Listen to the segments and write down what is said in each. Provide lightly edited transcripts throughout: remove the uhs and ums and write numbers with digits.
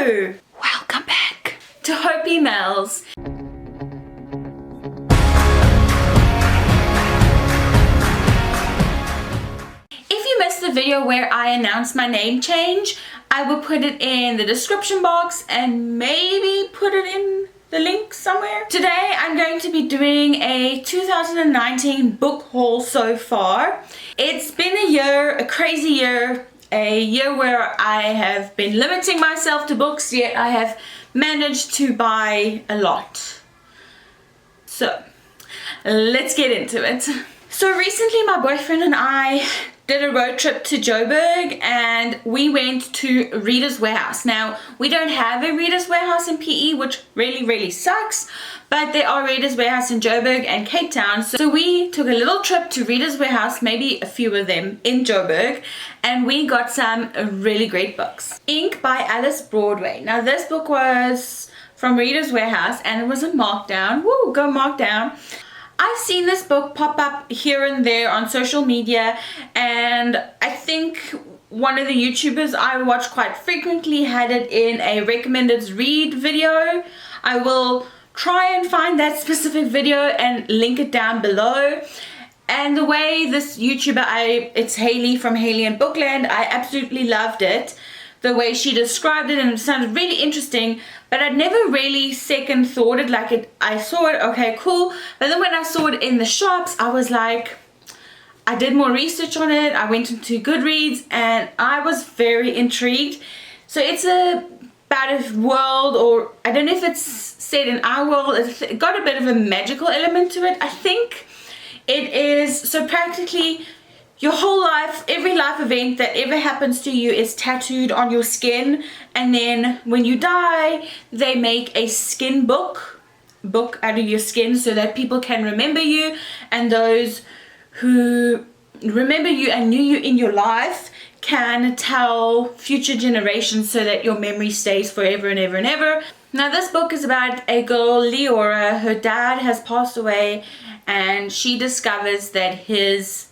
Hello! Welcome back to Hope Emails. If you missed the video where I announced my name change, I will put it in the description box and maybe put it in the link somewhere. Today I'm going to be doing a 2019 book haul so far. It's been a year, a crazy year, a year where I have been limiting myself to books, yet I have managed to buy a lot. So let's get into it. So recently my boyfriend and I did a road trip to Joburg and we went to Reader's Warehouse. Now, we don't have a Reader's Warehouse in PE, which really sucks, but there are Reader's Warehouse in Joburg and Cape Town. So we took a little trip to Reader's Warehouse, maybe a few of them in Joburg, and we got some really great books. Ink by Alice Broadway. Now this book was from Reader's Warehouse and it was a markdown. Woo, go markdown. I've seen this book pop up here and there on social media, and I think one of the YouTubers I watch quite frequently had it in a recommended read video. I will try and find that specific video and link it down below. And the way this YouTuber, it's Haley from Haley and Bookland, I absolutely loved it. The way she described it, and it sounded really interesting, but I'd never really second thought it. I saw it, okay, cool, but then when I saw it in the shops, I was like, I did more research on it, I went into Goodreads, and I was very intrigued. So it's about a world, or I don't know if it's set in our world, it got a bit of a magical element to it. I think it is, so practically, your whole life, every life event that ever happens to you is tattooed on your skin, and then when you die, they make a skin book out of your skin so that people can remember you, and those who remember you and knew you in your life can tell future generations so that your memory stays forever and ever and ever. Now this book is about a girl, Leora. Her dad has passed away and she discovers that his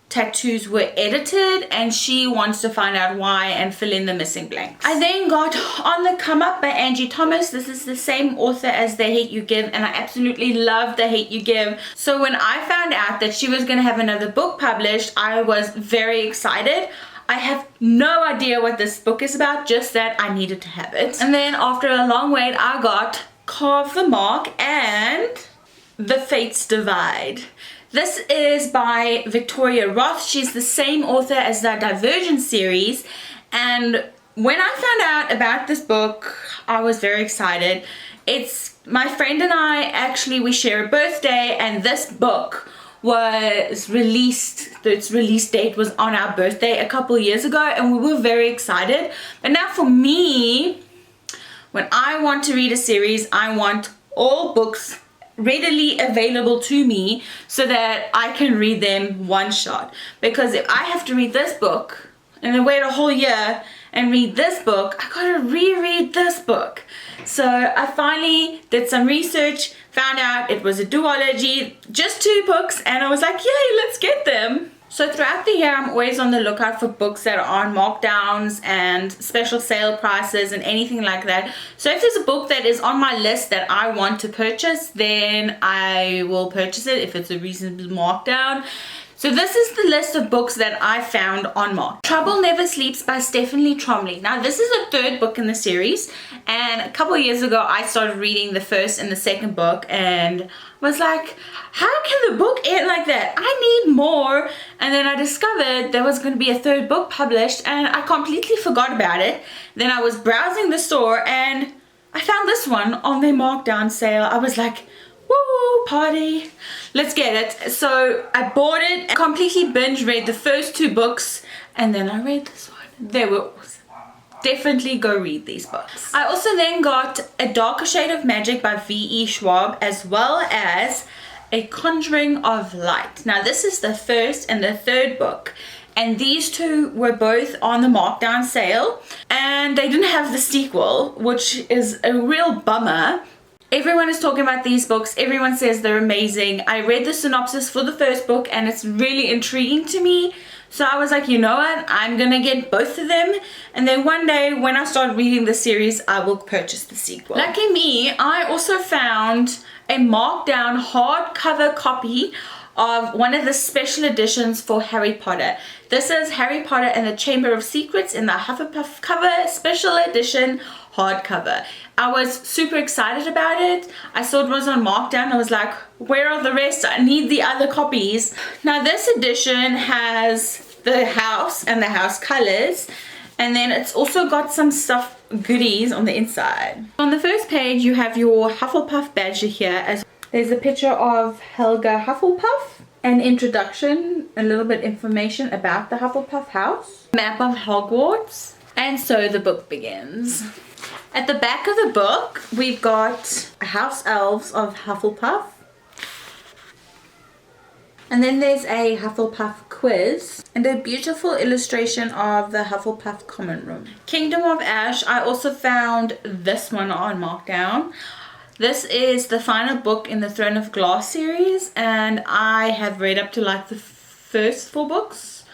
tattoos were edited and she wants to find out why and fill in the missing blanks. I then got On the Come Up by Angie Thomas. This is the same author as The Hate You Give, and I absolutely love The Hate You Give. So when I found out that she was going to have another book published, I was very excited. I have no idea what this book is about, just that I needed to have it. And then after a long wait, I got Carve the Mark and The Fates Divide. This is by Victoria Roth. She's the same author as the Divergent series, and when I found out about this book, I was very excited. It's my friend and I, actually, we share a birthday, and this book was released, its release date was on our birthday a couple years ago, and we were very excited. But now for me, when I want to read a series, I want all books readily available to me so that I can read them one shot. Because if I have to read this book and then wait a whole year and read this book, I gotta reread this book. So I finally did some research, found out it was a duology, just 2 books, and I was like, yay, let's get them. So throughout the year, I'm always on the lookout for books that are on markdowns and special sale prices and anything like that. So if there's a book that is on my list that I want to purchase, then I will purchase it if it's a reasonable markdown. So this is the list of books that I found on Mark. Trouble Never Sleeps by Stephanie Trombley. Now this is the 3rd book in the series, and a couple of years ago I started reading the 1st and the 2nd book and was like, how can the book end like that? I need more. And then I discovered there was going to be a 3rd book published and I completely forgot about it. Then I was browsing the store and I found this one on their markdown sale. I was like, woo, party, let's get it. So I bought it, completely binge read the first 2 books, and then I read this one. They were awesome. Definitely go read these books. I also then got A Darker Shade of Magic by V.E. Schwab, as well as A Conjuring of Light. Now this is the 1st and the 3rd book, and these 2 were both on the markdown sale, and they didn't have the sequel, which is a real bummer. Everyone is talking about these books. Everyone says they're amazing. I read the synopsis for the first book and it's really intriguing to me. So I was like, you know what? I'm gonna get both of them. And then one day when I start reading the series, I will purchase the sequel. Lucky me, I also found a marked down hardcover copy of one of the special editions for Harry Potter. This is Harry Potter and the Chamber of Secrets in the Hufflepuff cover, special edition hardcover. I was super excited about it. I saw it was on markdown. I was like, where are the rest? I need the other copies. Now this edition has the house and the house colors, and then it's also got some stuff, goodies on the inside. On the first page you have your Hufflepuff badge here. There's a picture of Helga Hufflepuff, an introduction, a little bit information about the Hufflepuff house, map of Hogwarts, and so the book begins. At the back of the book we've got house elves of Hufflepuff, and then there's a Hufflepuff quiz and a beautiful illustration of the Hufflepuff common room. Kingdom of Ash, I also found this one on markdown. This is the final book in the Throne of Glass series, and I have read up to like the first 4 books.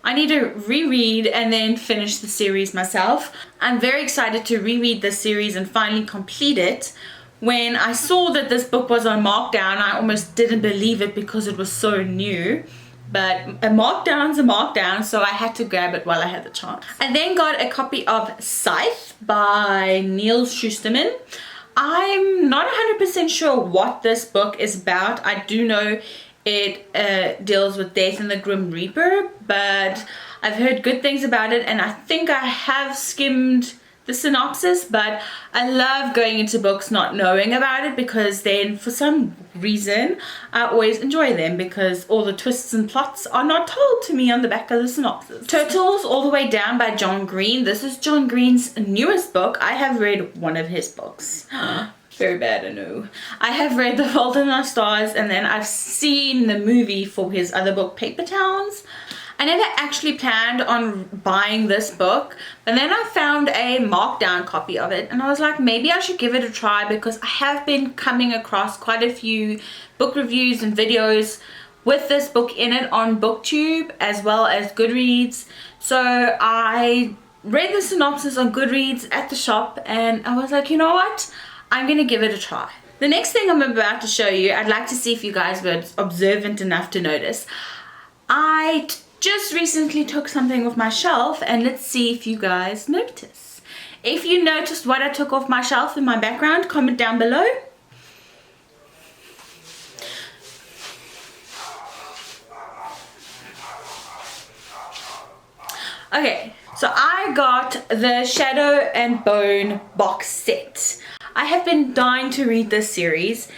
I need to reread and then finish the series myself. I'm very excited to reread this series and finally complete it. When I saw that this book was on markdown, I almost didn't believe it because it was so new. But a markdown's a markdown, so I had to grab it while I had the chance. I then got a copy of Scythe by Neal Shusterman. I'm not 100% sure what this book is about. I do know it deals with Death and the Grim Reaper, but I've heard good things about it, and I think I have skimmed the synopsis, but I love going into books not knowing about it, because then for some reason I always enjoy them because all the twists and plots are not told to me on the back of the synopsis. Turtles All the Way Down by John Green. This is John Green's newest book. I have read one of his books. Very bad, I know. I have read The Fault in Our Stars, and then I've seen the movie for his other book, Paper Towns. I never actually planned on buying this book, but then I found a markdown copy of it, and I was like, maybe I should give it a try, because I have been coming across quite a few book reviews and videos with this book in it on BookTube as well as Goodreads. So I read the synopsis on Goodreads at the shop, and I was like, you know what? I'm gonna give it a try. The next thing I'm about to show you, I'd like to see if you guys were observant enough to notice. I just recently took something off my shelf, and let's see if you guys notice. If you noticed what I took off my shelf in my background, comment down below. Okay, so I got the Shadow and Bone box set. I have been dying to read this series.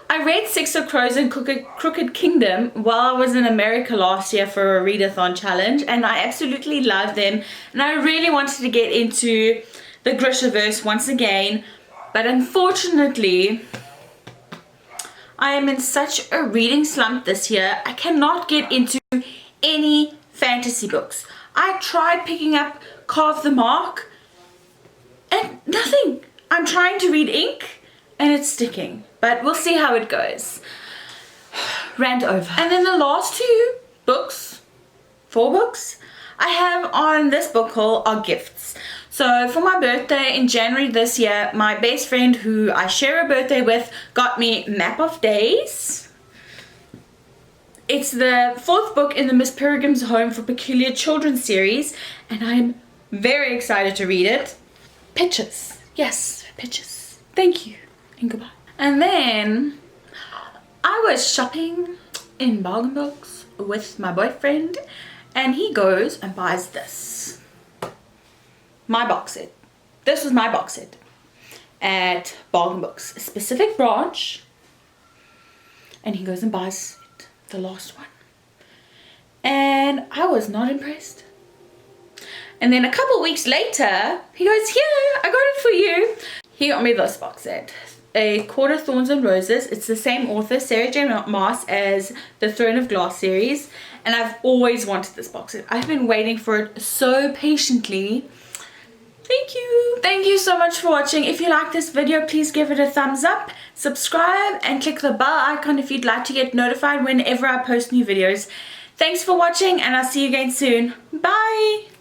I read Six of Crows and Crooked Kingdom while I was in America last year for a readathon challenge, and I absolutely loved them, and I really wanted to get into the Grishaverse once again, but unfortunately I am in such a reading slump this year. I cannot get into any fantasy books. I tried picking up Carve the Mark and nothing. I'm trying to read Ink and it's sticking, but we'll see how it goes. Rant over. And then the last 4 books I have on this book haul are gifts. So for my birthday in January this year, my best friend who I share a birthday with got me Map of Days. It's the 4th book in the Miss Peregrine's Home for Peculiar Children series, and I'm very excited to read it. Pictures. Yes, pictures. Thank you and goodbye. And then I was shopping in Bargain Books with my boyfriend, and he goes and buys this. My box set. This was my box set at Bargain Books, a specific branch, and he goes and buys it, the last one. And I was not impressed. And then a couple weeks later, he goes, here, I got it for you. He got me this box set. A Court of Thorns and Roses. It's the same author, Sarah J. Maas, as the Throne of Glass series. And I've always wanted this box set. I've been waiting for it so patiently. Thank you. Thank you so much for watching. If you like this video, please give it a thumbs up, subscribe, and click the bell icon if you'd like to get notified whenever I post new videos. Thanks for watching, and I'll see you again soon. Bye!